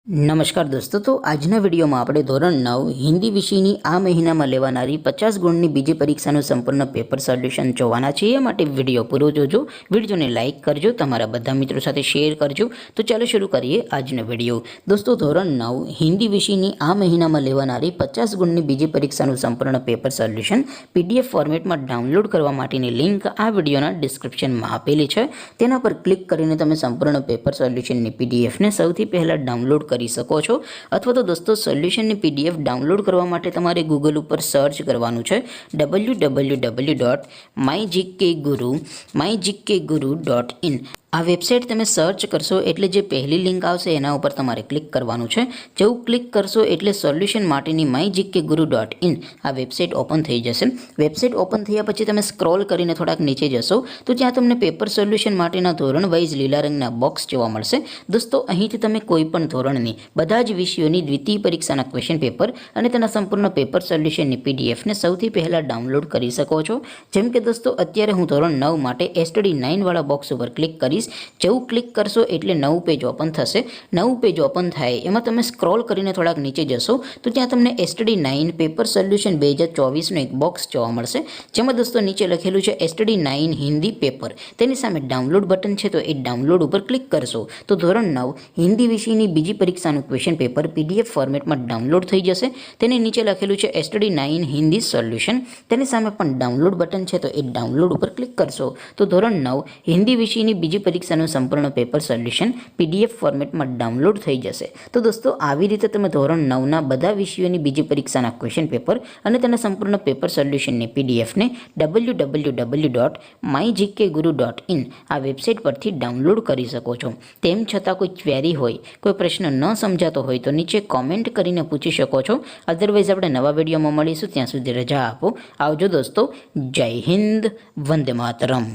નમસ્કાર દોસ્તો, તો આજના વિડીયોમાં આપણે ધોરણ 9 હિન્દી વિષયની આ મહિનામાં લેવાનારી 50 ગુણની બીજી પરીક્ષાનું સંપૂર્ણ પેપર સોલ્યુશન જોવાના છીએ. એ માટે વિડીયો પૂરો જોજો, વિડીયોને લાઇક કરજો, તમારા બધા મિત્રો સાથે શેર કરજો. તો ચાલો શરૂ કરીએ આજનો વિડીયો. દોસ્તો, ધોરણ 9 હિન્દી વિષયની આ મહિનામાં લેવાનારી 50 ગુણની બીજી પરીક્ષાનું સંપૂર્ણ પેપર સોલ્યુશન PDF ફોર્મેટમાં ડાઉનલોડ કરવા માટેની લિંક આ વિડીયોના ડિસ્ક્રિપ્શનમાં આપેલી છે. તેના પર ક્લિક કરીને તમે સંપૂર્ણ પેપર સોલ્યુશનની PDFને સૌથી પહેલાં ડાઉનલોડ કરી શકો છો. અથવા તો દોસ્તો, સોલ્યુશનની PDF ડાઉનલોડ કરવા માટે તમારે ગૂગલ ઉપર સર્ચ કરવાનું છે www.mygkguru.in. આ વેબસાઇટ તમે સર્ચ કરશો એટલે જે પહેલી લિંક આવશે એના ઉપર તમારે ક્લિક કરવાનું છે. જેવું ક્લિક કરશો એટલે સોલ્યુશન માટેની mygkguru.in આ વેબસાઇટ ઓપન થઈ જશે. વેબસાઇટ ઓપન થયા પછી તમે સ્ક્રોલ કરીને થોડાક નીચે જશો તો ત્યાં તમને પેપર સોલ્યુશન માટેના ધોરણ વાઇઝ લીલા રંગના બોક્સ જોવા મળશે. દોસ્તો, અહીંથી તમે કોઈ પણ ધોરણની બધા જ વિષયોની દ્વિતીય પરીક્ષાના ક્વેશ્ચન પેપર અને તેના સંપૂર્ણ પેપર સોલ્યુશનની PDFને સૌથી પહેલાં ડાઉનલોડ કરી શકો છો. જેમ કે દોસ્તો, અત્યારે હું ધોરણ 9 માટે STD 9 વાળા બોક્સ ઉપર ક્લિક કરીશ. જેવું ક્લિક કરશો એટલે નવું પેજ ઓપન થશે. નવું પેજ ઓપન થાય એમાં તમે સ્ક્રોલ કરીને થોડાક નીચે જશો તો ત્યાં તમને STD 9 પેપર સોલ્યુશન 2024નું એક બોક્સ જોવા મળશે. જેમાં દોસ્તો નીચે લખેલું છે STD 9 હિન્દી પેપર. તેની સામે ડાઉનલોડ બટન છે, તો એ ડાઉનલોડ ઉપર ક્લિક કરશો તો ધોરણ 9 હિન્દી વિષયની બીજી પરીક્ષાનું ક્વેશ્ચન પેપર PDF ફોર્મેટમાં ડાઉનલોડ થઈ જશે. તેની નીચે લખેલું છે STD 9 હિન્દી સોલ્યુશન. તેની સામે પણ ડાઉનલોડ બટન છે, તો એ ડાઉનલોડ ઉપર ક્લિક કરશો તો ધોરણ 9 હિન્દી વિષયની બીજી પરીક્ષાનું સંપૂર્ણ પેપર સોલ્યુશન PDF ફોર્મેટમાં ડાઉનલોડ થઈ જશે. તો દોસ્તો, આવી રીતે તમે ધોરણ 9ના બધા વિષયોની બીજી પરીક્ષાના ક્વેશ્ચન પેપર અને તેના સંપૂર્ણ પેપર સોલ્યુશનની PDFને www.mygkguru.in આ વેબસાઇટ પરથી ડાઉનલોડ કરી શકો છો. તેમ છતાં કોઈ ક્વેરી હોય, કોઈ પ્રશ્ન ન સમજાતો હોય તો નીચે કોમેન્ટ કરીને પૂછી શકો છો. અધરવાઇઝ આપણે નવા વિડીયોમાં મળીશું. ત્યાં સુધી રજા આપો. આવજો દોસ્તો. જય હિન્દ. વંદે માતરમ.